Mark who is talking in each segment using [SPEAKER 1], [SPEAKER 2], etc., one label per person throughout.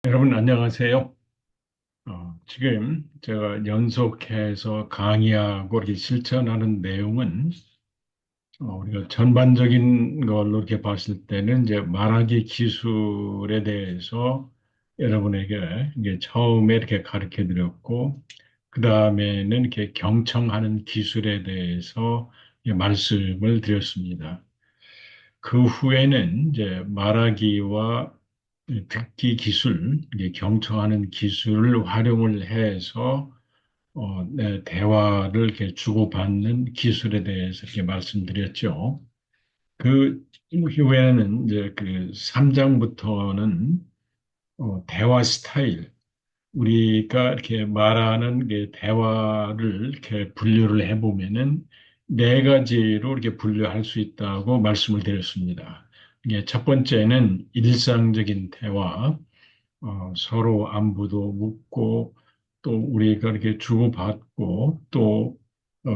[SPEAKER 1] 여러분 안녕하세요. 지금 제가 연속해서 강의하고 이렇게 실천하는 내용은 우리가 전반적인 걸로 이렇게 봤을 때는 이제 말하기 기술에 대해서 여러분에게 이게 처음에 이렇게 가르쳐 드렸고, 그 다음에는 이렇게 경청하는 기술에 대해서 말씀을 드렸습니다. 그 후에는 이제 말하기와 듣기 기술, 이게 경청하는 기술을 활용을 해서 대화를 이렇게 주고받는 기술에 대해서 이렇게 말씀드렸죠. 그 후에는 이제 그 3장부터는 대화 스타일, 우리가 이렇게 말하는 게 대화를 이렇게 분류를 해보면은 네 가지로 이렇게 분류할 수 있다고 말씀을 드렸습니다. 이게 첫 번째는 일상적인 대화, 서로 안부도 묻고 또 우리가 이렇게 주고받고 또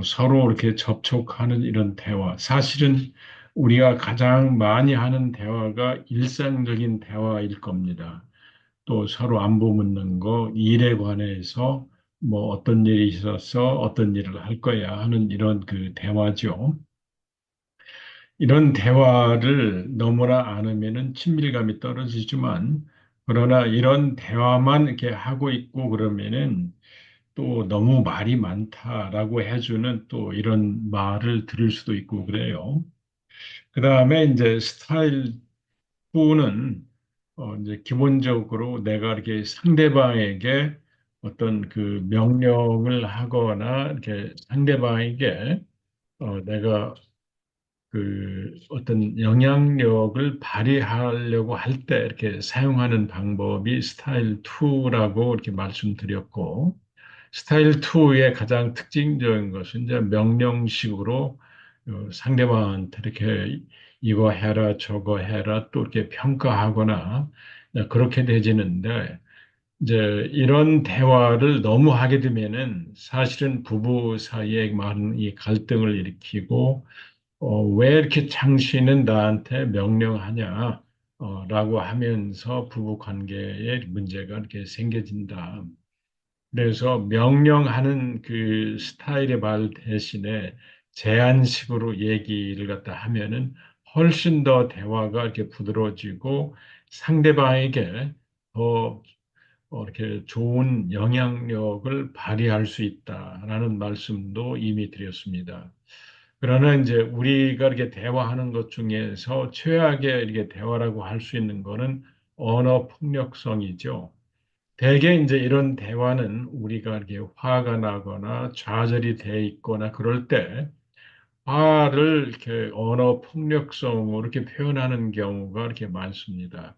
[SPEAKER 1] 서로 이렇게 접촉하는 이런 대화. 사실은 우리가 가장 많이 하는 대화가 일상적인 대화일 겁니다. 또 서로 안부 묻는 거, 일에 관해서 뭐 어떤 일이 있어서 어떤 일을 할 거야 하는 이런 그 대화죠. 이런 대화를 너무나 안 하면은 친밀감이 떨어지지만, 그러나 이런 대화만 이렇게 하고 있고 그러면은 또 너무 말이 많다라고 해주는 또 이런 말을 들을 수도 있고 그래요. 그 다음에 이제 스타일 2는 이제 기본적으로 내가 이렇게 상대방에게 어떤 그 명령을 하거나 이렇게 상대방에게 내가 그 어떤 영향력을 발휘하려고 할 때 이렇게 사용하는 방법이 스타일 2라고 이렇게 말씀드렸고, 스타일 2의 가장 특징적인 것은 이제 명령식으로 상대방한테 이렇게 이거 해라, 저거 해라, 또 이렇게 평가하거나 그렇게 되지는데, 이제 이런 대화를 너무 하게 되면은 사실은 부부 사이에 많은 이 갈등을 일으키고 왜 이렇게 당신은 나한테 명령하냐? 라고 하면서 부부 관계에 문제가 이렇게 생겨진다. 그래서 명령하는 그 스타일의 말 대신에 제안식으로 얘기를 갖다 하면은 훨씬 더 대화가 이렇게 부드러워지고 상대방에게 더 이렇게 좋은 영향력을 발휘할 수 있다라는 말씀도 이미 드렸습니다. 그러나 이제 우리가 이렇게 대화하는 것 중에서 최악의 이렇게 대화라고 할 수 있는 거는 언어 폭력성이죠. 대개 이제 이런 대화는 우리가 이렇게 화가 나거나 좌절이 돼 있거나 그럴 때 화를 이렇게 언어 폭력성으로 이렇게 표현하는 경우가 이렇게 많습니다.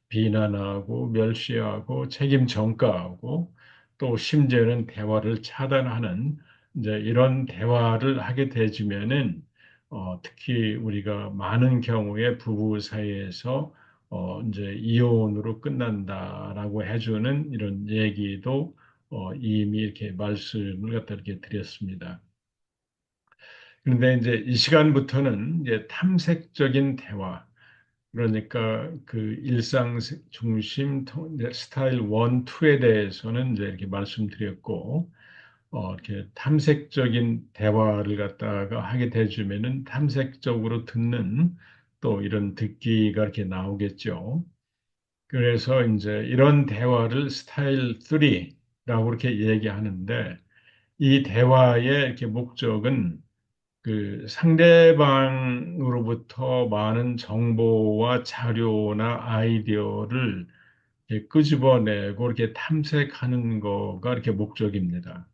[SPEAKER 1] 비난하고 멸시하고 책임 전가하고 또 심지어는 대화를 차단하는 이제 이런 대화를 하게 되지면은 특히 우리가 많은 경우에 부부 사이에서 이제 이혼으로 끝난다라고 해주는 이런 얘기도 이미 이렇게 말씀을 갖다 이렇게 드렸습니다. 그런데 이제 이 시간부터는 이제 탐색적인 대화, 그러니까 그 일상 중심 스타일 1, 2에 대해서는 이제 이렇게 말씀드렸고, 이렇게 탐색적인 대화를 갖다가 하게 되주면은 탐색적으로 듣는 또 이런 듣기가 이렇게 나오겠죠. 그래서 이제 이런 대화를 스타일 3라고 이렇게 얘기하는데, 이 대화의 이렇게 목적은 그 상대방으로부터 많은 정보와 자료나 아이디어를 이렇게 끄집어내고 이렇게 탐색하는 거가 이렇게 목적입니다.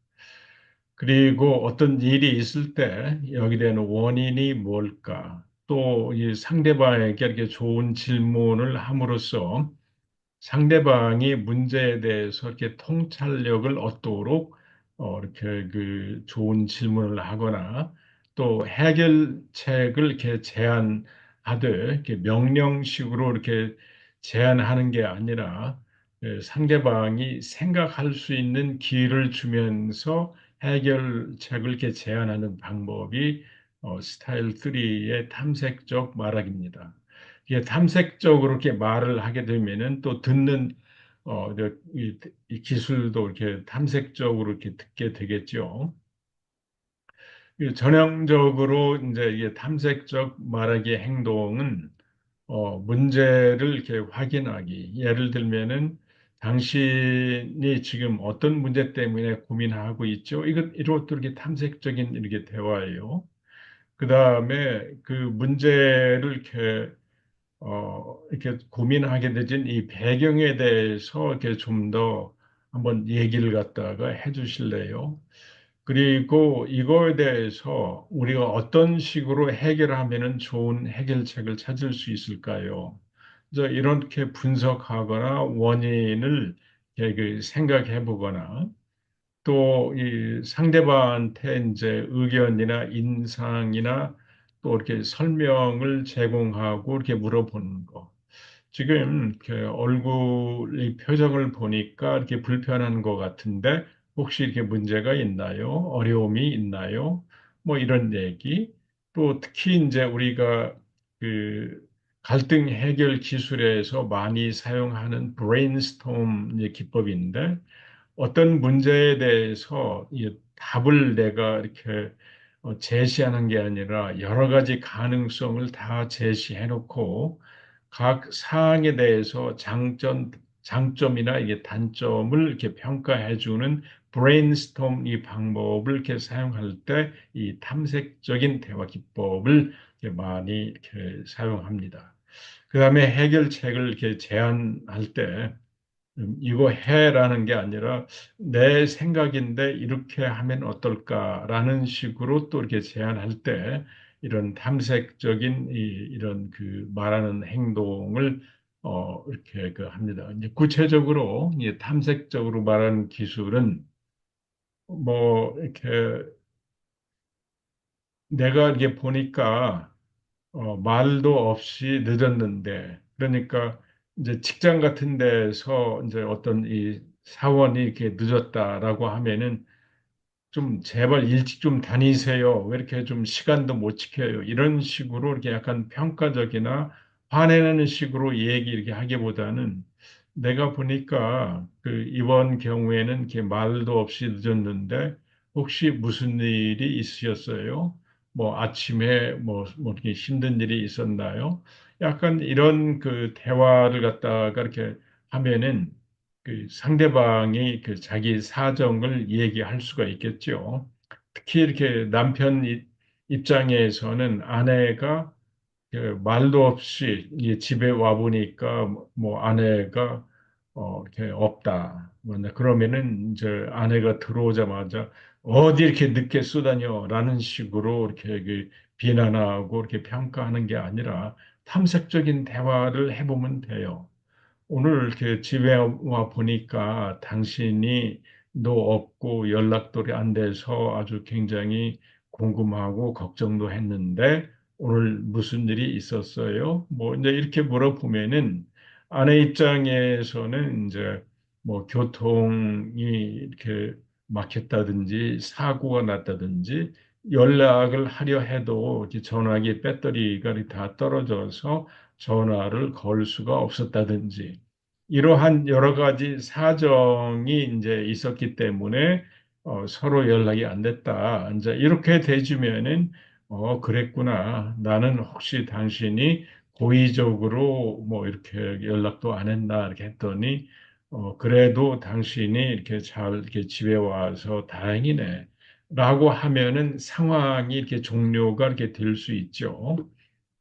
[SPEAKER 1] 그리고 어떤 일이 있을 때 여기 되는 원인이 뭘까? 또 이 상대방에게 이렇게 좋은 질문을 함으로써 상대방이 문제에 대해서 이렇게 통찰력을 얻도록 이렇게 그 좋은 질문을 하거나 또 해결책을 이렇게 제안하되 이렇게 명령식으로 이렇게 제안하는 게 아니라 상대방이 생각할 수 있는 기회를 주면서 해결책을 이렇게 제안하는 방법이 스타일 3의 탐색적 말하기입니다. 이게 탐색적으로 이렇게 말을 하게 되면은 또 듣는 이 기술도 이렇게 탐색적으로 이렇게 듣게 되겠죠. 전형적으로 이제 이게 탐색적 말하기 행동은 문제를 이렇게 확인하기. 예를 들면은 당신이 지금 어떤 문제 때문에 고민하고 있죠? 이것도 이렇게 탐색적인 이렇게 대화예요. 그 다음에 그 문제를 이렇게 고민하게 되진 이 배경에 대해서 이렇게 좀 더 한번 얘기를 갖다가 해 주실래요? 그리고 이거에 대해서 우리가 어떤 식으로 해결하면은 좋은 해결책을 찾을 수 있을까요? 그래서 이렇게 분석하거나 원인을 이렇게 생각해 보거나 또 이 상대방한테 이제 의견이나 인상이나 또 이렇게 설명을 제공하고 이렇게 물어보는 거. 지금 이렇게 얼굴 이 표정을 보니까 이렇게 불편한 것 같은데 혹시 이렇게 문제가 있나요? 어려움이 있나요? 뭐 이런 얘기. 또 특히 이제 우리가 그 갈등 해결 기술에서 많이 사용하는 브레인스톰 기법인데 어떤 문제에 대해서 이 답을 내가 이렇게 제시하는 게 아니라 여러 가지 가능성을 다 제시해 놓고 각 사항에 대해서 장점이나 이게 단점을 이렇게 평가해 주는 브레인스톰 이 방법을 이렇게 사용할 때 이 탐색적인 대화 기법을 이렇게 많이 이렇게 사용합니다. 그다음에 해결책을 이렇게 제안할 때 이거 해라는 게 아니라 내 생각인데 이렇게 하면 어떨까라는 식으로 또 이렇게 제안할 때 이런 탐색적인 이런 그 말하는 행동을 이렇게 그 합니다. 이제 구체적으로 이 탐색적으로 말하는 기술은 뭐 이렇게 내가 이게 보니까 말도 없이 늦었는데, 그러니까 이제 직장 같은 데서 이제 어떤 이 사원이 이렇게 늦었다라고 하면은 좀 제발 일찍 좀 다니세요. 왜 이렇게 좀 시간도 못 지켜요? 이런 식으로 이렇게 약간 평가적이나 화내는 식으로 얘기 이렇게 하기보다는 내가 보니까 그 이번 경우에는 이렇게 말도 없이 늦었는데 혹시 무슨 일이 있으셨어요? 뭐 아침에 뭐 이렇게 힘든 일이 있었나요? 약간 이런 그 대화를 갖다가 이렇게 하면은 그 상대방이 그 자기 사정을 얘기할 수가 있겠죠. 특히 이렇게 남편 입장에서는 아내가 그 말도 없이 이 집에 와 보니까 뭐 아내가 이렇게 없다. 그러면은 이제 아내가 들어오자마자 어디 이렇게 늦게 쓰다녀라는 식으로 이렇게 그 비난하고 이렇게 평가하는 게 아니라 탐색적인 대화를 해보면 돼요. 오늘 이렇게 집에 와 보니까 당신이 너 없고 연락도 안 돼서 아주 굉장히 궁금하고 걱정도 했는데 오늘 무슨 일이 있었어요? 뭐 이제 이렇게 물어보면은 아내 입장에서는 이제 뭐 교통이 이렇게 막혔다든지 사고가 났다든지 연락을 하려 해도 이렇게 전화기 배터리가 다 떨어져서 전화를 걸 수가 없었다든지 이러한 여러 가지 사정이 이제 있었기 때문에 서로 연락이 안 됐다. 이제 이렇게 되주면은 그랬구나. 나는 혹시 당신이 고의적으로 뭐 이렇게 연락도 안 했나 이렇게 했더니 그래도 당신이 이렇게 잘 이렇게 집에 와서 다행이네. 라고 하면은 상황이 이렇게 종료가 이렇게 될 수 있죠.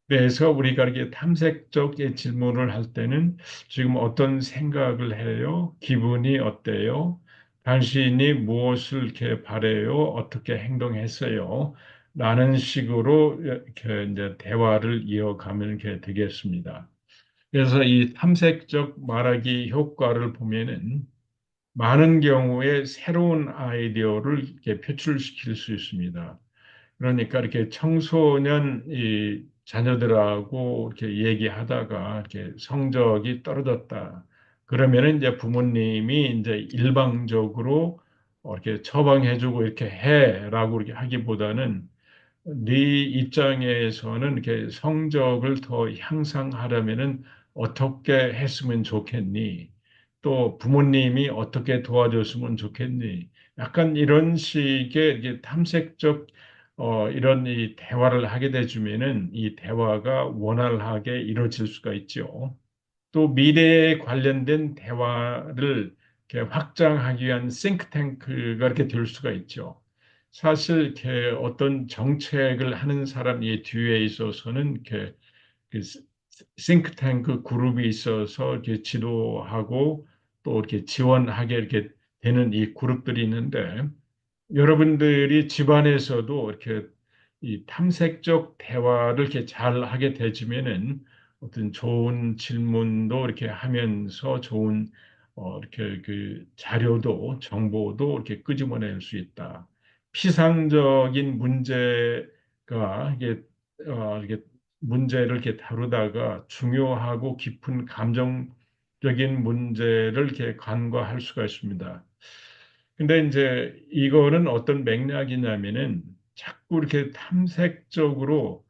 [SPEAKER 1] 그래서 우리가 이렇게 탐색적 질문을 할 때는 지금 어떤 생각을 해요? 기분이 어때요? 당신이 무엇을 이렇게 바래요? 어떻게 행동했어요? 라는 식으로 이렇게 이제 대화를 이어가면 이렇게 되겠습니다. 그래서 이 탐색적 말하기 효과를 보면은 많은 경우에 새로운 아이디어를 이렇게 표출시킬 수 있습니다. 그러니까 이렇게 청소년 이 자녀들하고 이렇게 얘기하다가 이렇게 성적이 떨어졌다. 그러면은 이제 부모님이 이제 일방적으로 이렇게 처방해주고 이렇게 해라고 이렇게 하기보다는 네 입장에서는 이렇게 성적을 더 향상하려면은 어떻게 했으면 좋겠니? 또 부모님이 어떻게 도와줬으면 좋겠니? 약간 이런 식의 이게 탐색적 이런 이 대화를 하게 되주면은 이 대화가 원활하게 이루어질 수가 있죠. 또 미래에 관련된 대화를 이렇게 확장하기 위한 싱크탱크가 이렇게 될 수가 있죠. 사실 이렇게 어떤 정책을 하는 사람이 뒤에 있어서는 이렇게 그 싱크탱크 그룹이 있어서 이렇게 지도하고 또 이렇게 지원하게 이렇게 되는 이 그룹들이 있는데 여러분들이 집안에서도 이렇게 이 탐색적 대화를 이렇게 잘 하게 되지면은 어떤 좋은 질문도 이렇게 하면서 좋은 이렇게 그 자료도 정보도 이렇게 끄집어낼 수 있다. 피상적인 문제가 이게 문제를 이렇게 다루다가 중요하고 깊은 감정적인 문제를 이렇게 간과할 수가 있습니다. 근데 이제 이거는 어떤 맥락이냐면은 자꾸 이렇게 탐색적으로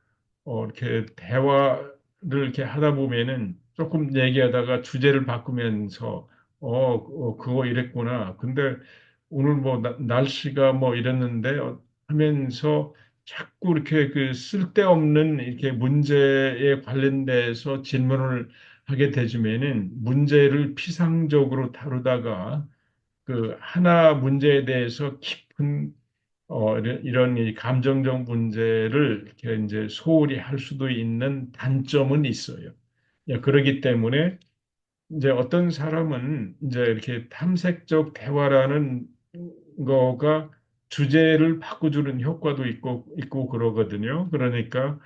[SPEAKER 1] 이렇게 대화를 이렇게 하다 보면은 조금 얘기하다가 주제를 바꾸면서 그거 이랬구나. 근데 오늘 뭐 날씨가 뭐 이랬는데 하면서 자꾸 이렇게 그 쓸데없는 이렇게 문제에 관련돼서 질문을 하게 되지면은 문제를 피상적으로 다루다가 그 하나 문제에 대해서 깊은 이런 이 감정적 문제를 이렇게 이제 소홀히 할 수도 있는 단점은 있어요. 예, 그렇기 때문에 이제 어떤 사람은 이제 이렇게 탐색적 대화라는 거가 주제를 바꿔주는 효과도 있고 그러거든요. 그러니까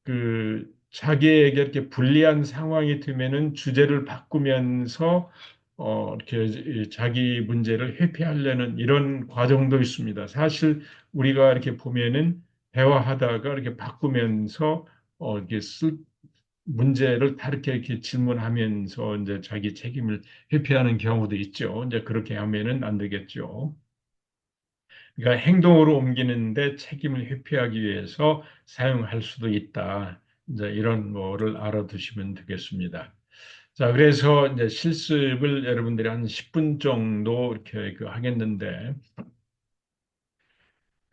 [SPEAKER 1] 그 자기에게 이렇게 불리한 상황이 되면은 주제를 바꾸면서 이렇게 자기 문제를 회피하려는 이런 과정도 있습니다. 사실 우리가 이렇게 보면은 대화하다가 이렇게 바꾸면서 이렇게 문제를 다르게 이렇게 질문하면서 이제 자기 책임을 회피하는 경우도 있죠. 이제 그렇게 하면은 안 되겠죠. 그러니까 행동으로 옮기는데 책임을 회피하기 위해서 사용할 수도 있다. 이제 이런 거를 알아두시면 되겠습니다. 자, 그래서 이제 실습을 여러분들이 한 10분 정도 이렇게 하겠는데,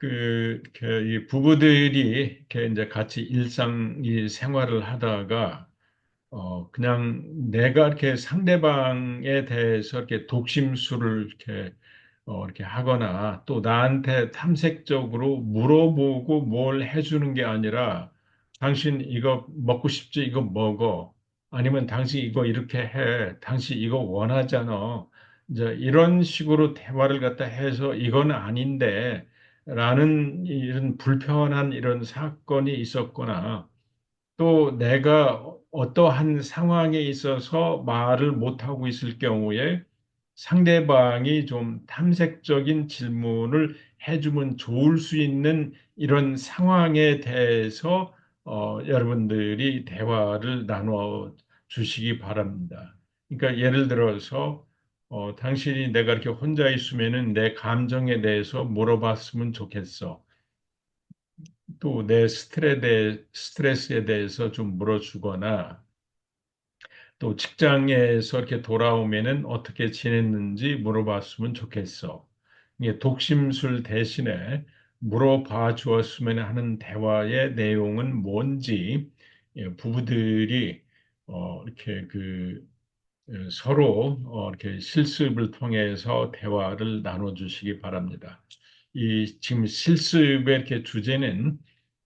[SPEAKER 1] 이렇게 이 부부들이 이렇게 이제 같이 일상 이 생활을 하다가 그냥 내가 이렇게 상대방에 대해서 이렇게 독심술을 이렇게 하거나 또 나한테 탐색적으로 물어보고 뭘 해주는 게 아니라 당신 이거 먹고 싶지? 이거 먹어. 아니면 당신 이거 이렇게 해. 당신 이거 원하잖아. 이제 이런 식으로 대화를 갖다 해서 이건 아닌데 라는 이런 불편한 이런 사건이 있었거나 또 내가 어떠한 상황에 있어서 말을 못하고 있을 경우에 상대방이 좀 탐색적인 질문을 해주면 좋을 수 있는 이런 상황에 대해서 여러분들이 대화를 나눠 주시기 바랍니다. 그러니까 예를 들어서 당신이 내가 이렇게 혼자 있으면은 내 감정에 대해서 물어봤으면 좋겠어. 또 내 스트레스에 대해서 좀 물어주거나 또 직장에서 이렇게 돌아오면은 어떻게 지냈는지 물어봤으면 좋겠어. 이게 독심술 대신에 물어봐 주었으면 하는 대화의 내용은 뭔지 부부들이 이렇게 서로 이렇게 실습을 통해서 대화를 나눠주시기 바랍니다. 이 지금 실습의 이렇게 주제는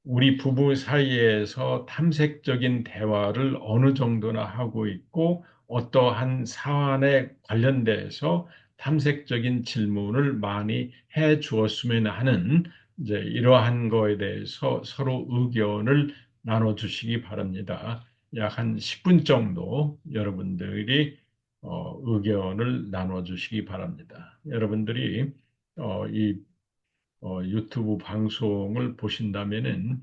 [SPEAKER 1] 우리 부부 사이에서 탐색적인 대화를 어느 정도나 하고 있고 어떠한 사안에 관련돼서 탐색적인 질문을 많이 해 주었으면 하는 이제 이러한 거에 대해서 서로 의견을 나눠주시기 바랍니다. 약 한 10분 정도 여러분들이 의견을 나눠주시기 바랍니다. 여러분들이 이 유튜브 방송을 보신다면은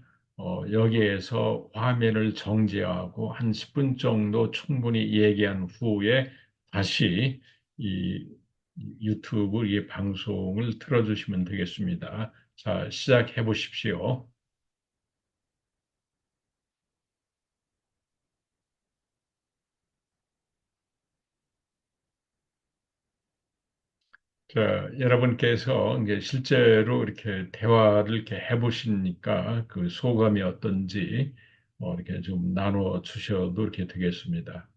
[SPEAKER 1] 여기에서 화면을 정지하고 한 10분 정도 충분히 얘기한 후에 다시 이 유튜브 이 방송을 틀어주시면 되겠습니다. 자, 시작해 보십시오. 여러분께서 이게 실제로 이렇게 대화를 이렇게 해보시니까 그 소감이 어떤지 이렇게 좀 나눠 주셔도 이렇게 되겠습니다.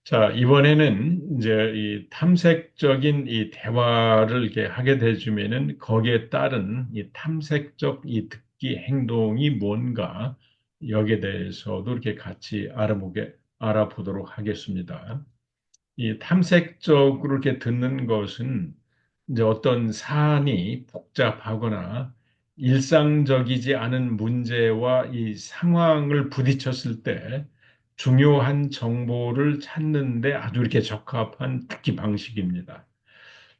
[SPEAKER 1] 자, 이번에는 이제 이 탐색적인 이 대화를 이렇게 하게 되주면은 거기에 따른 이 탐색적 이 듣기 행동이 뭔가 여기에 대해서도 이렇게 같이 알아보도록 하겠습니다. 이 탐색적으로 이렇게 듣는 것은 이제 어떤 사안이 복잡하거나 일상적이지 않은 문제와 이 상황을 부딪혔을 때 중요한 정보를 찾는데 아주 이렇게 적합한 듣기 방식입니다.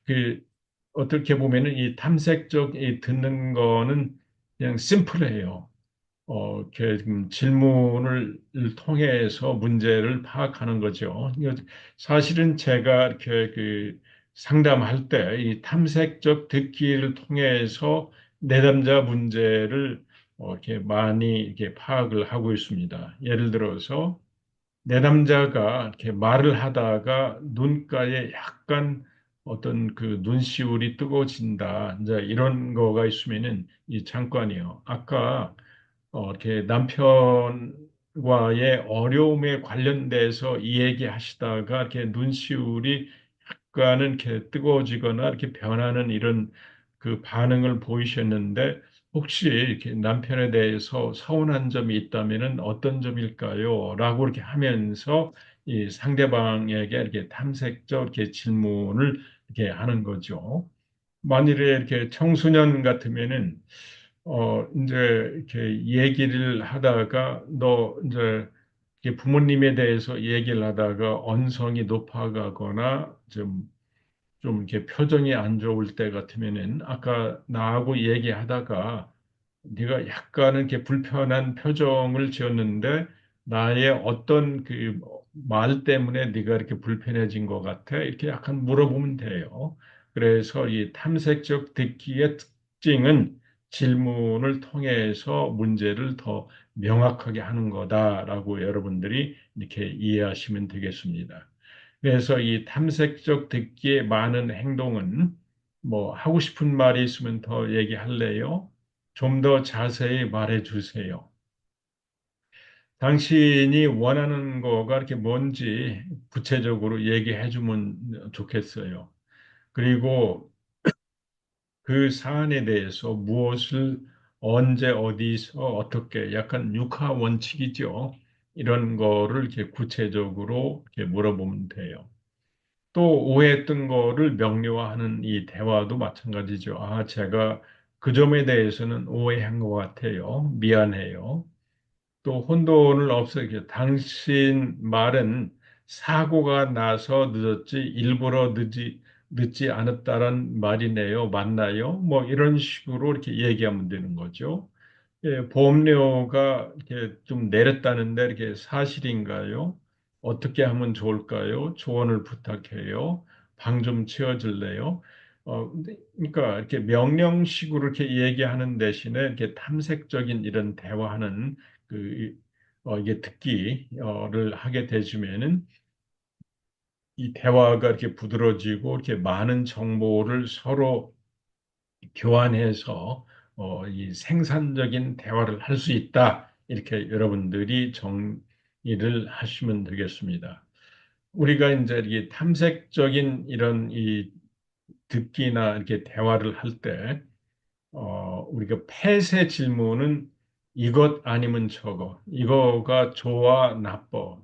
[SPEAKER 1] 그 어떻게 보면은 이 탐색적 이 듣는 거는 그냥 심플해요. 이렇게 지금 질문을 통해서 문제를 파악하는 거죠. 사실은 제가 이렇게 그 상담할 때 이 탐색적 듣기를 통해서 내담자 문제를 이렇게 많이 이렇게 파악을 하고 있습니다. 예를 들어서 내담자가 이렇게 말을 하다가 눈가에 약간 어떤 그 눈시울이 뜨거워진다. 이제 이런 거가 있으면은 이 잠깐이요. 아까 이렇게 남편과의 어려움에 관련돼서 이 얘기 하시다가 이렇게 눈시울이 약간은 이렇게 뜨거워지거나 이렇게 변하는 이런 그 반응을 보이셨는데 혹시 이렇게 남편에 대해서 서운한 점이 있다면은 어떤 점일까요? 라고 이렇게 하면서 이 상대방에게 이렇게 탐색적 이렇게 질문을 이렇게 하는 거죠. 만일에 이렇게 청소년 같으면은 이제 이렇게 얘기를 하다가 너 이제 이렇게 부모님에 대해서 얘기를 하다가 언성이 높아가거나 좀 이렇게 표정이 안 좋을 때 같으면은 아까 나하고 얘기하다가 네가 약간은 이렇게 불편한 표정을 지었는데 나의 어떤 그 말 때문에 네가 이렇게 불편해진 것 같아? 이렇게 약간 물어보면 돼요. 그래서 이 탐색적 듣기의 특징은 질문을 통해서 문제를 더 명확하게 하는 거다라고 여러분들이 이렇게 이해하시면 되겠습니다. 그래서 이 탐색적 듣기의 많은 행동은 뭐 하고 싶은 말이 있으면 더 얘기할래요? 좀 더 자세히 말해 주세요. 당신이 원하는 거가 이렇게 뭔지 구체적으로 얘기해 주면 좋겠어요. 그리고 그 사안에 대해서 무엇을 언제 어디서 어떻게 약간 육하 원칙이죠. 이런 거를 이렇게 구체적으로 이렇게 물어보면 돼요. 또 오해했던 거를 명료화하는 이 대화도 마찬가지죠. 아, 제가 그 점에 대해서는 오해한 것 같아요. 미안해요. 또 혼돈을 없애게. 당신 말은 사고가 나서 늦었지 일부러 늦지 않았다란 말이네요. 맞나요? 뭐 이런 식으로 이렇게 얘기하면 되는 거죠. 예, 보험료가 이렇게 좀 내렸다는데 이렇게 사실인가요? 어떻게 하면 좋을까요? 조언을 부탁해요. 방 좀 치워줄래요? 그러니까 이렇게 명령식으로 이렇게 얘기하는 대신에 이렇게 탐색적인 이런 대화하는 그, 이게 듣기를 하게 되시면은 이 대화가 이렇게 부드러지고 이렇게 많은 정보를 서로 교환해서 이 생산적인 대화를 할 수 있다. 이렇게 여러분들이 정의를 하시면 되겠습니다. 우리가 이제 이게 탐색적인 이런 이 듣기나 이렇게 대화를 할 때, 우리가 폐쇄 질문은 이것 아니면 저거, 이거가 좋아, 나빠,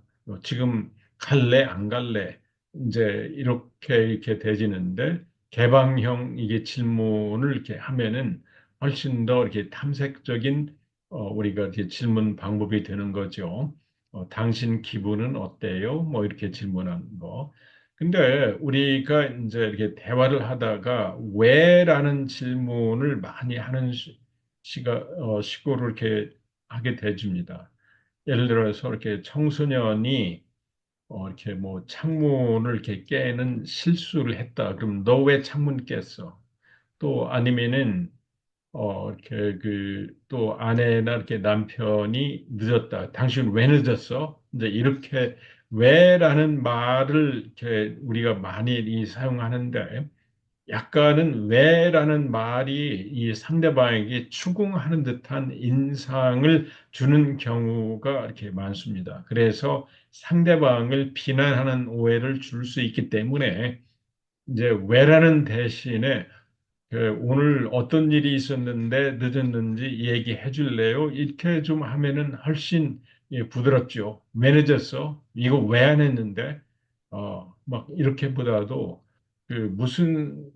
[SPEAKER 1] 지금 갈래, 안 갈래, 이제 이렇게 되지는데, 개방형 이게 질문을 이렇게 하면은 훨씬 더 이렇게 탐색적인, 우리가 이렇게 질문 방법이 되는 거죠. 당신 기분은 어때요? 뭐 이렇게 질문하는 거. 근데 우리가 이제 이렇게 대화를 하다가 왜라는 질문을 많이 하는 식으로 이렇게 하게 되집니다. 예를 들어서 이렇게 청소년이 이렇게 뭐 창문을 이렇게 깨는 실수를 했다. 그럼 너 왜 창문 깼어? 또 아니면은 이렇게 또 아내나 이렇게 남편이 늦었다. 당신 왜 늦었어? 이제 이렇게 왜라는 말을 이렇게 우리가 많이 사용하는데 약간은 왜라는 말이 이 상대방에게 추궁하는 듯한 인상을 주는 경우가 이렇게 많습니다. 그래서 상대방을 비난하는 오해를 줄 수 있기 때문에 이제 왜라는 대신에 오늘 어떤 일이 있었는데 늦었는지 얘기해 줄래요? 이렇게 좀 하면은 훨씬 부드럽죠. 왜 늦었어? 이거 왜 안 했는데? 막 이렇게보다도 무슨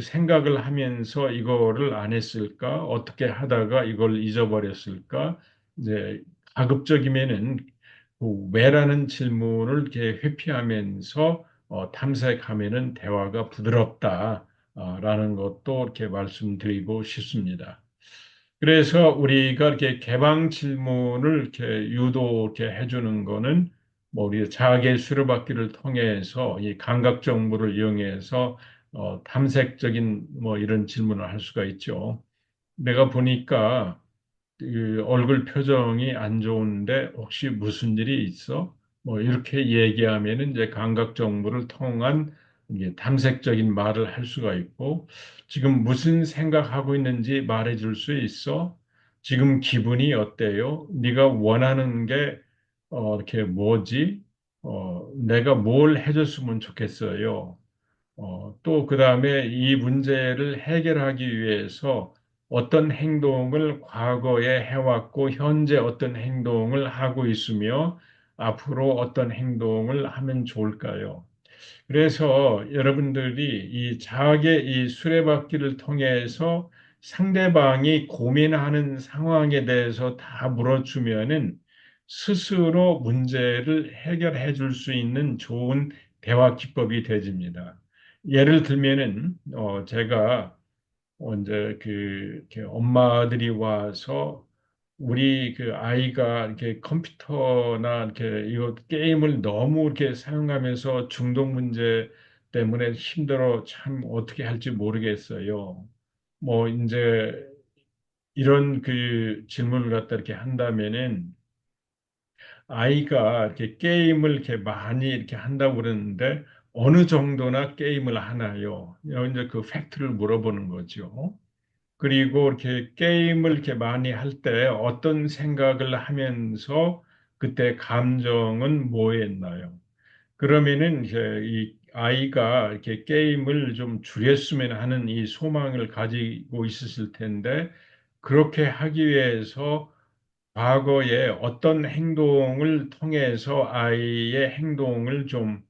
[SPEAKER 1] 생각을 하면서 이거를 안 했을까? 어떻게 하다가 이걸 잊어버렸을까? 이제 가급적이면은 그 왜라는 질문을 이렇게 회피하면서 탐색하면은 대화가 부드럽다라는 것도 이렇게 말씀드리고 싶습니다. 그래서 우리가 이렇게 개방 질문을 이렇게 이렇게 해주는 거는 뭐 우리 자아의 수료받기를 통해서 이 감각 정보를 이용해서 탐색적인 뭐 이런 질문을 할 수가 있죠. 내가 보니까 그 얼굴 표정이 안 좋은데 혹시 무슨 일이 있어? 뭐 이렇게 얘기하면은 이제 감각 정보를 통한 이게 탐색적인 말을 할 수가 있고 지금 무슨 생각하고 있는지 말해 줄 수 있어? 지금 기분이 어때요? 네가 원하는 게 이렇게 뭐지? 내가 뭘 해줬으면 좋겠어요. 또 그다음에 이 문제를 해결하기 위해서 어떤 행동을 과거에 해왔고 현재 어떤 행동을 하고 있으며 앞으로 어떤 행동을 하면 좋을까요? 그래서 여러분들이 이 자학의 이 수레바퀴를 통해서 상대방이 고민하는 상황에 대해서 다 물어주면은 스스로 문제를 해결해 줄 수 있는 좋은 대화 기법이 되집니다. 예를 들면은 제가 이제 이렇게 엄마들이 와서 우리 그 아이가 이렇게 컴퓨터나 이렇게 이거 게임을 너무 이렇게 사용하면서 중독 문제 때문에 힘들어 참 어떻게 할지 모르겠어요. 뭐 이제 이런 질문을 갖다 이렇게 한다면은 아이가 이렇게 게임을 이렇게 많이 이렇게 한다고 그러는데 어느 정도나 게임을 하나요? 이제 그 팩트를 물어보는 거죠. 그리고 이렇게 게임을 이렇게 많이 할 때 어떤 생각을 하면서 그때 감정은 뭐였나요? 그러면은 이제 이 아이가 이렇게 게임을 좀 줄였으면 하는 이 소망을 가지고 있었을 텐데 그렇게 하기 위해서 과거에 어떤 행동을 통해서 아이의 행동을 좀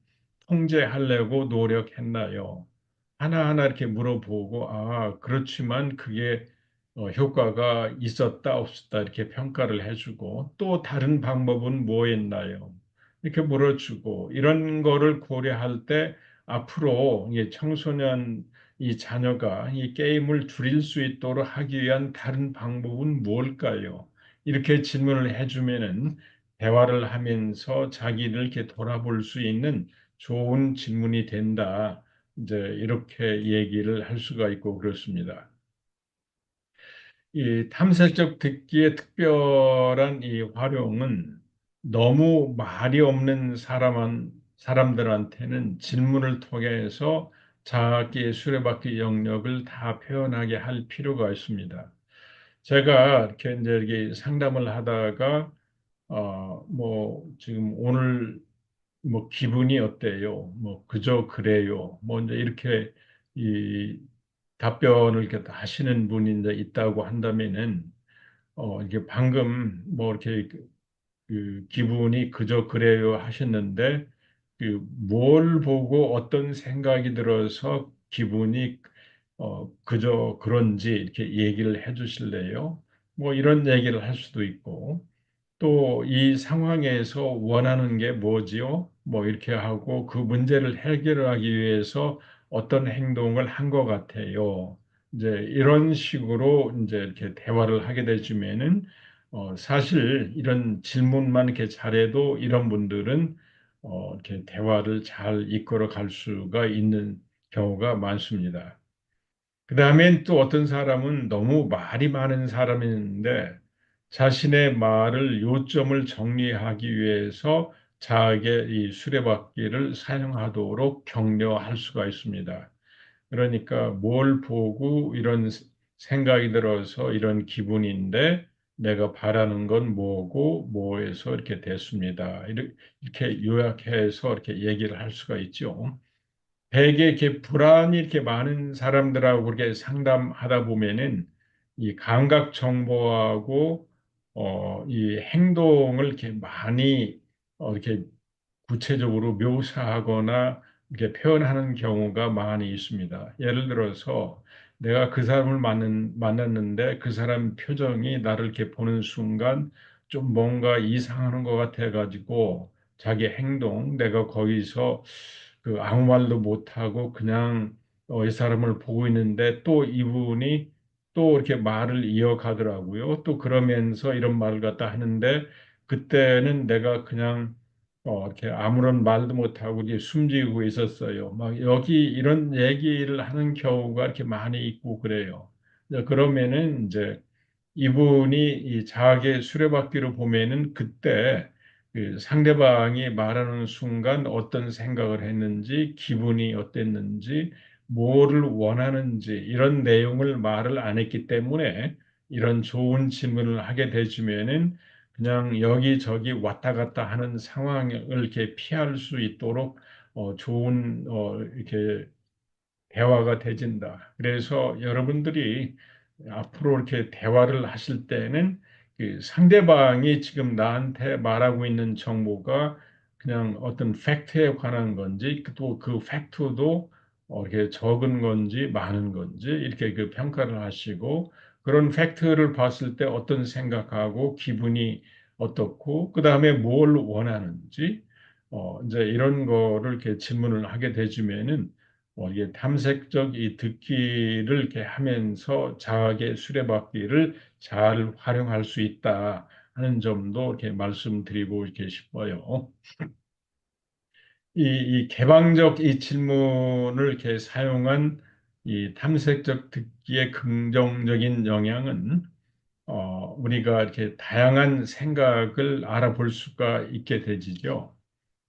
[SPEAKER 1] 통제하려고 노력했나요? 하나하나 이렇게 물어보고, 그렇지만 그게 효과가 있었다, 없었다, 이렇게 평가를 해주고, 또 다른 방법은 뭐였나요? 이렇게 물어주고, 이런 거를 고려할 때 앞으로 이 청소년 이 자녀가 이 게임을 줄일 수 있도록 하기 위한 다른 방법은 뭘까요? 이렇게 질문을 해주면은 대화를 하면서 자기를 이렇게 돌아볼 수 있는 좋은 질문이 된다. 이제 이렇게 얘기를 할 수가 있고 그렇습니다. 이 탐색적 듣기의 특별한 이 활용은 너무 말이 없는 사람들한테는 질문을 통해서 자기의 수레바퀴 영역을 다 표현하게 할 필요가 있습니다. 제가 이렇게 이제 이렇게 상담을 하다가 뭐 지금 오늘 뭐 기분이 어때요? 뭐 그저 그래요. 뭐 이제 이렇게 이 답변을 이렇게 하시는 분이 이제 있다고 한다면은 이게 방금 뭐 이렇게 기분이 그저 그래요 하셨는데 뭘 보고 어떤 생각이 들어서 기분이 그저 그런지 이렇게 얘기를 해 주실래요? 뭐 이런 얘기를 할 수도 있고 또 이 상황에서 원하는 게 뭐지요? 뭐 이렇게 하고 그 문제를 해결하기 위해서 어떤 행동을 한 것 같아요. 이제 이런 식으로 이제 이렇게 대화를 하게 되시면은 사실 이런 질문만 이렇게 잘해도 이런 분들은 이렇게 대화를 잘 이끌어 갈 수가 있는 경우가 많습니다. 그 다음엔 또 어떤 사람은 너무 말이 많은 사람인데 자신의 말을 요점을 정리하기 위해서 자에게 이 수레바퀴를 사용하도록 격려할 수가 있습니다. 그러니까 뭘 보고 이런 생각이 들어서 이런 기분인데 내가 바라는 건 뭐고 뭐에서 이렇게 됐습니다. 이렇게 요약해서 이렇게 얘기를 할 수가 있죠. 되게 이렇게 불안이 이렇게 많은 사람들하고 그렇게 상담하다 보면은 이 감각 정보하고 이 행동을 이렇게 많이 이렇게 구체적으로 묘사하거나 이렇게 표현하는 경우가 많이 있습니다. 예를 들어서 내가 그 사람을 만났는데 그 사람 표정이 나를 이렇게 보는 순간 좀 뭔가 이상하는 것 같아가지고 자기 행동, 내가 거기서 그 아무 말도 못하고 그냥 이 사람을 보고 있는데 또 이분이 또 이렇게 말을 이어가더라고요. 또 그러면서 이런 말을 갖다 하는데 그때는 내가 그냥 이렇게 아무런 말도 못하고 이제 숨지고 있었어요. 막 여기 이런 얘기를 하는 경우가 이렇게 많이 있고 그래요. 그러면은 이제 이분이 이 자학의 수레바퀴를 보면은 그때 그 상대방이 말하는 순간 어떤 생각을 했는지, 기분이 어땠는지, 뭐를 원하는지 이런 내용을 말을 안 했기 때문에 이런 좋은 질문을 하게 되시면은 그냥 여기저기 왔다 갔다 하는 상황을 이렇게 피할 수 있도록 좋은 이렇게 대화가 되진다. 그래서 여러분들이 앞으로 이렇게 대화를 하실 때는 그 상대방이 지금 나한테 말하고 있는 정보가 그냥 어떤 팩트에 관한 건지 또 그 팩트도 이렇게 적은 건지 많은 건지 이렇게 그 평가를 하시고 그런 팩트를 봤을 때 어떤 생각하고 기분이 어떻고 그다음에 뭘 원하는지 이제 이런 거를 이렇게 질문을 하게 되시면은 이게 탐색적 이 듣기를 이렇게 하면서 자학의 수레바퀴를 잘 활용할 수 있다 하는 점도 이렇게 말씀드리고 이렇게 싶어요. 이 개방적 이 질문을 이렇게 사용한 이 탐색적 듣기의 긍정적인 영향은 우리가 이렇게 다양한 생각을 알아볼 수가 있게 되지죠.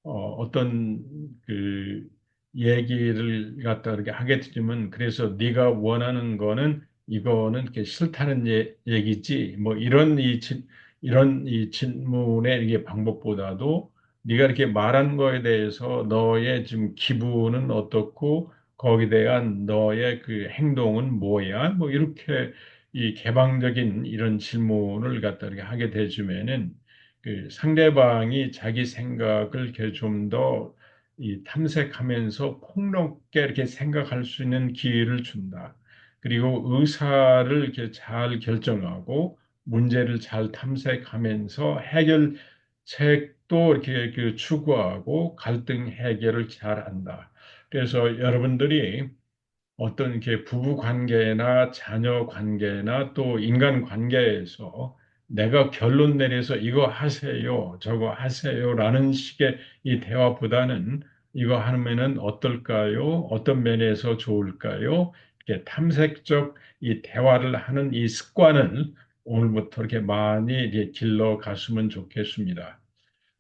[SPEAKER 1] 어떤 그 얘기를 갖다 이렇게 하게 되면 그래서 네가 원하는 거는 이거는 이렇게 싫다는 얘기지 뭐 이런 이 질문의 이게 방법보다도 네가 이렇게 말한 거에 대해서 너의 지금 기분은 어떻고 거기에 대한 너의 그 행동은 뭐야 뭐 이렇게 이 개방적인 이런 질문을 갖다 이렇게 하게 되주면은 그 상대방이 자기 생각을 이렇게 좀 더 이 탐색하면서 폭넓게 이렇게 생각할 수 있는 기회를 준다. 그리고 의사를 이렇게 잘 결정하고 문제를 잘 탐색하면서 해결책도 이렇게 그 추구하고 갈등 해결을 잘한다. 그래서 여러분들이 어떤 이렇게 부부 관계나 자녀 관계나 또 인간 관계에서 내가 결론 내려서 이거 하세요, 저거 하세요라는 식의 이 대화보다는 이거 하면은 어떨까요? 어떤 면에서 좋을까요? 이렇게 탐색적 이 대화를 하는 이 습관을 오늘부터 이렇게 많이 이렇게 길러 갔으면 좋겠습니다.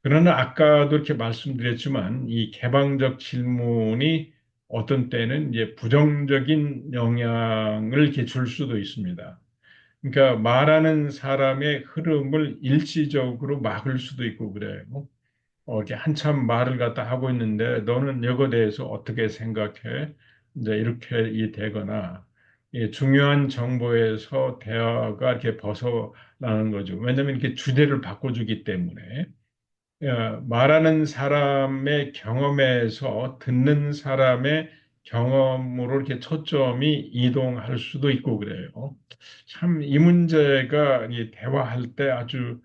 [SPEAKER 1] 그러나 아까도 이렇게 말씀드렸지만 이 개방적 질문이 어떤 때는 이제 부정적인 영향을 이렇게 줄 수도 있습니다. 그러니까 말하는 사람의 흐름을 일시적으로 막을 수도 있고 그래요. 이렇게 한참 말을 갖다 하고 있는데 너는 이거에 대해서 어떻게 생각해? 이제 이렇게 이 되거나 이 중요한 정보에서 대화가 이렇게 벗어나는 거죠. 왜냐하면 이렇게 주제를 바꿔주기 때문에. 말하는 사람의 경험에서 듣는 사람의 경험으로 이렇게 초점이 이동할 수도 있고 그래요. 참 이 문제가 이 대화할 때 아주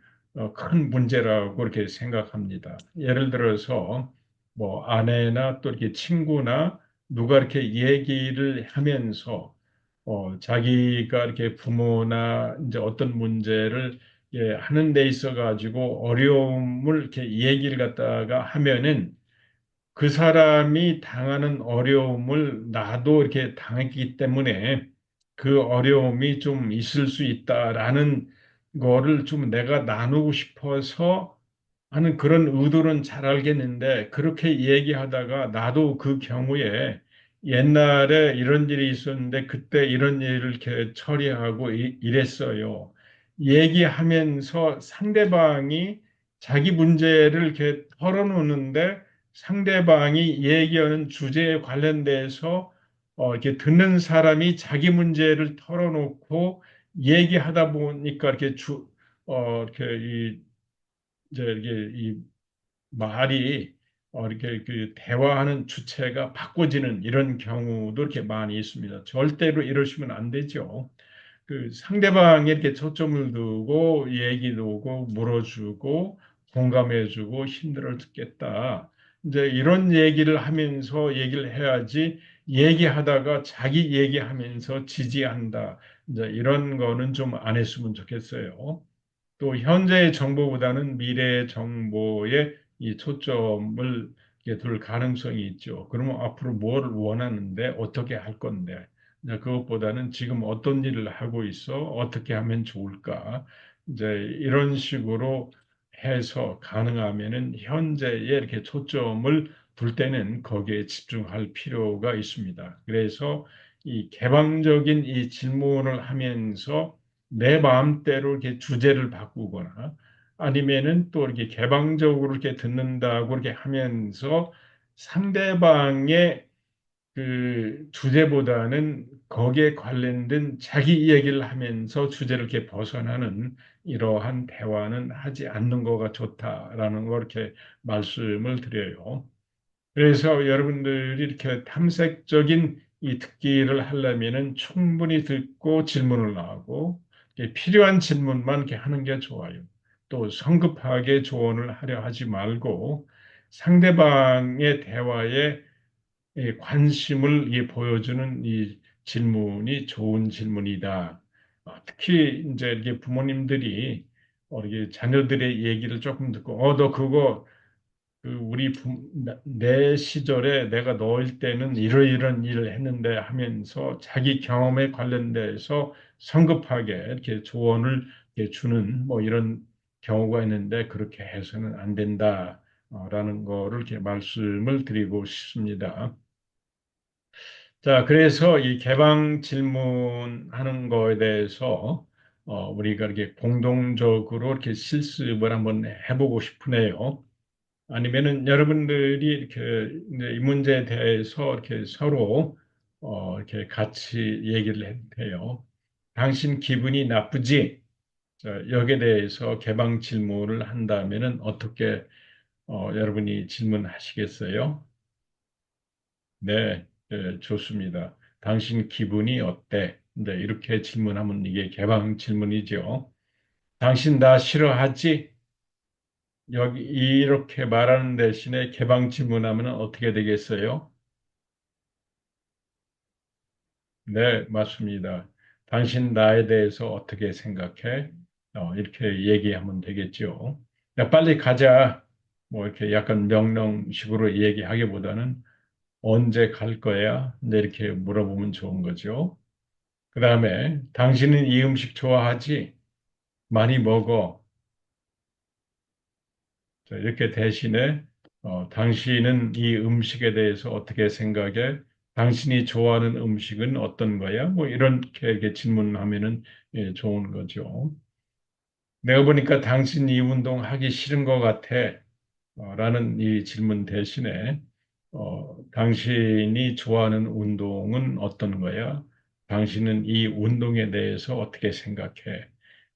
[SPEAKER 1] 큰 문제라고 이렇게 생각합니다. 예를 들어서 뭐 아내나 또 이렇게 친구나 누가 이렇게 얘기를 하면서 자기가 이렇게 부모나 이제 어떤 문제를 하는 데 있어 가지고 어려움을 이렇게 얘기를 갖다가 하면은 그 사람이 당하는 어려움을 나도 이렇게 당했기 때문에 그 어려움이 좀 있을 수 있다라는 거를 좀 내가 나누고 싶어서 하는 그런 의도는 잘 알겠는데 그렇게 얘기하다가 나도 그 경우에 옛날에 이런 일이 있었는데 그때 이런 일을 이렇게 처리하고 이랬어요. 얘기하면서 상대방이 자기 문제를 이렇게 털어놓는데 상대방이 얘기하는 주제에 관련돼서 이렇게 듣는 사람이 자기 문제를 털어놓고 얘기하다 보니까 이렇게 이렇게 이제 이 말이 이렇게 그 대화하는 주체가 바꿔지는 이런 경우도 이렇게 많이 있습니다. 절대로 이러시면 안 되죠. 그 상대방에 이렇게 초점을 두고 얘기도 하고 물어주고 공감해주고 힘들어 죽겠다. 이제 이런 얘기를 하면서 얘기를 해야지 얘기하다가 자기 얘기하면서 지지한다. 이제 이런 거는 좀 안 했으면 좋겠어요. 또 현재의 정보보다는 미래의 정보에 이 초점을 이렇게 둘 가능성이 있죠. 그러면 앞으로 뭘 원하는데 어떻게 할 건데 이제 그것보다는 지금 어떤 일을 하고 있어 어떻게 하면 좋을까 이제 이런 식으로 해서 가능하면은 현재에 이렇게 초점을 둘 때는 거기에 집중할 필요가 있습니다. 그래서 이 개방적인 이 질문을 하면서 내 마음대로 이렇게 주제를 바꾸거나 아니면은 또 이렇게 개방적으로 이렇게 듣는다고 이렇게 하면서 상대방의 그 주제보다는 거기에 관련된 자기 이야기를 하면서 주제를 이렇게 벗어나는 이러한 대화는 하지 않는 거가 좋다라는 걸 이렇게 말씀을 드려요. 그래서 여러분들이 이렇게 탐색적인 이 듣기를 하려면은 충분히 듣고 질문을 하고 필요한 질문만 이렇게 하는 게 좋아요. 또 성급하게 조언을 하려 하지 말고 상대방의 대화에 이 관심을 보여주는 이 질문이 좋은 질문이다. 특히 이제 이렇게 부모님들이 이렇게 자녀들의 얘기를 조금 듣고, 너 그거 내 시절에 내가 너일 때는 이러이런 일을 했는데 하면서 자기 경험에 관련돼서 성급하게 이렇게 조언을 이렇게 주는 뭐 이런 경우가 있는데 그렇게 해서는 안 된다라는 거를 이렇게 말씀을 드리고 싶습니다. 자, 그래서 이 개방 질문하는 거에 대해서 우리가 이렇게 공동적으로 이렇게 실습을 한번 해보고 싶으네요. 아니면은 여러분들이 이렇게 이제 이 문제에 대해서 이렇게 서로 이렇게 같이 얘기를 해도 돼요. 당신 기분이 나쁘지? 자, 여기에 대해서 개방 질문을 한다면은 어떻게 여러분이 질문하시겠어요? 네, 네, 좋습니다. 당신 기분이 어때? 네, 이렇게 질문하면 이게 개방 질문이죠. 당신 나 싫어하지? 여기 이렇게 말하는 대신에 개방 질문하면 어떻게 되겠어요? 네, 맞습니다. 당신 나에 대해서 어떻게 생각해? 이렇게 얘기하면 되겠죠. 야, 빨리 가자. 뭐 이렇게 약간 명령식으로 얘기하기보다는 언제 갈 거야? 네, 이렇게 물어보면 좋은 거죠. 그 다음에 당신은 이 음식 좋아하지? 많이 먹어. 자, 이렇게 대신에 당신은 이 음식에 대해서 어떻게 생각해? 당신이 좋아하는 음식은 어떤 거야? 뭐 이렇게 이렇게 질문하면은 좋은 거죠. 내가 보니까 당신 이 운동 하기 싫은 것 같아. 라는 이 질문 대신에 당신이 좋아하는 운동은 어떤 거야? 당신은 이 운동에 대해서 어떻게 생각해?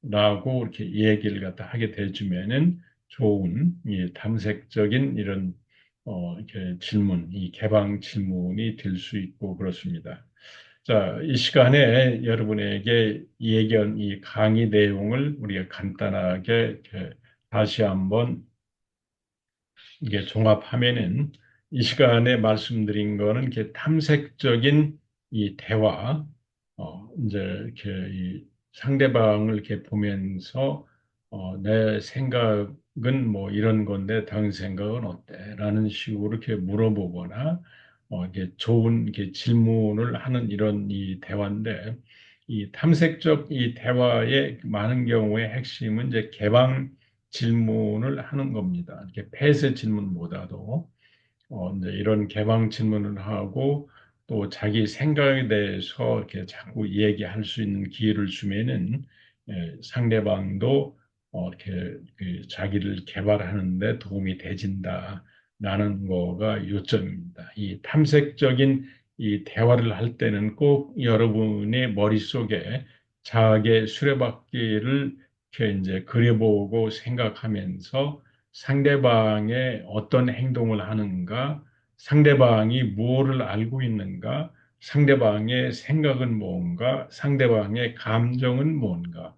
[SPEAKER 1] 라고 이렇게 얘기를 갖다 하게 돼주면은 좋은 이 탐색적인 이런 이렇게 질문, 이 개방 질문이 될 수 있고 그렇습니다. 자, 이 시간에 여러분에게 예견 이 강의 내용을 우리가 간단하게 이렇게 다시 한번 이게 종합하면은 이 시간에 말씀드린 거는 이렇게 탐색적인 이 대화, 이제 이렇게 이 상대방을 이렇게 보면서 내 생각은 뭐 이런 건데 당신 생각은 어때? 라는 식으로 이렇게 물어보거나 이게 좋은 이렇게 질문을 하는 이런 이 대화인데 이 탐색적 이 대화의 많은 경우에 핵심은 이제 개방 질문을 하는 겁니다. 이렇게 폐쇄 질문보다도 이제 이런 개방 질문을 하고 또 자기 생각에 대해서 이렇게 자꾸 얘기할 수 있는 기회를 주면은 상대방도 이렇게 자기를 개발하는 데 도움이 되진다라는 거가 요점입니다. 이 탐색적인 이 대화를 할 때는 꼭 여러분의 머릿속에 자아의 수레바퀴를 이렇게 이제 그려보고 생각하면서 상대방의 어떤 행동을 하는가, 상대방이 무엇을 알고 있는가, 상대방의 생각은 뭔가, 상대방의 감정은 뭔가,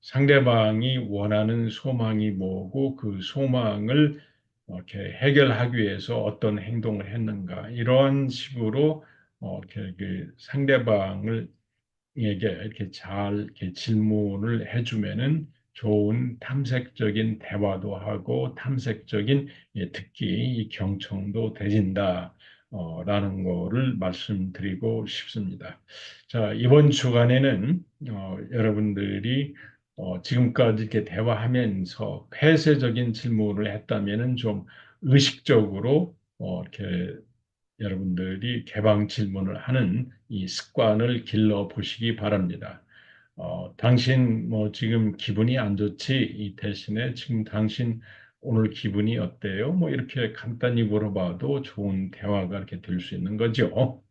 [SPEAKER 1] 상대방이 원하는 소망이 뭐고 그 소망을 이렇게 해결하기 위해서 어떤 행동을 했는가, 이러한 식으로 이렇게 그 상대방을 에게 이렇게 잘 이렇게 질문을 해주면은 좋은 탐색적인 대화도 하고 탐색적인 듣기 이 경청도 되진다. 라는 거를 말씀드리고 싶습니다. 자, 이번 주간에는 여러분들이 지금까지 이렇게 대화하면서 폐쇄적인 질문을 했다면은 좀 의식적으로 이렇게 여러분들이 개방 질문을 하는 이 습관을 길러 보시기 바랍니다. 당신 뭐 지금 기분이 안 좋지? 이 대신에 지금 당신 오늘 기분이 어때요? 뭐 이렇게 간단히 물어봐도 좋은 대화가 이렇게 될 수 있는 거죠.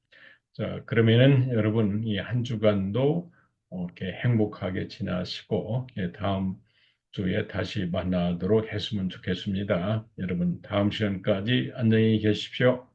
[SPEAKER 1] 자, 그러면은 여러분 이 한 주간도 이렇게 행복하게 지나시고 다음 주에 다시 만나도록 했으면 좋겠습니다. 여러분 다음 시간까지 안녕히 계십시오.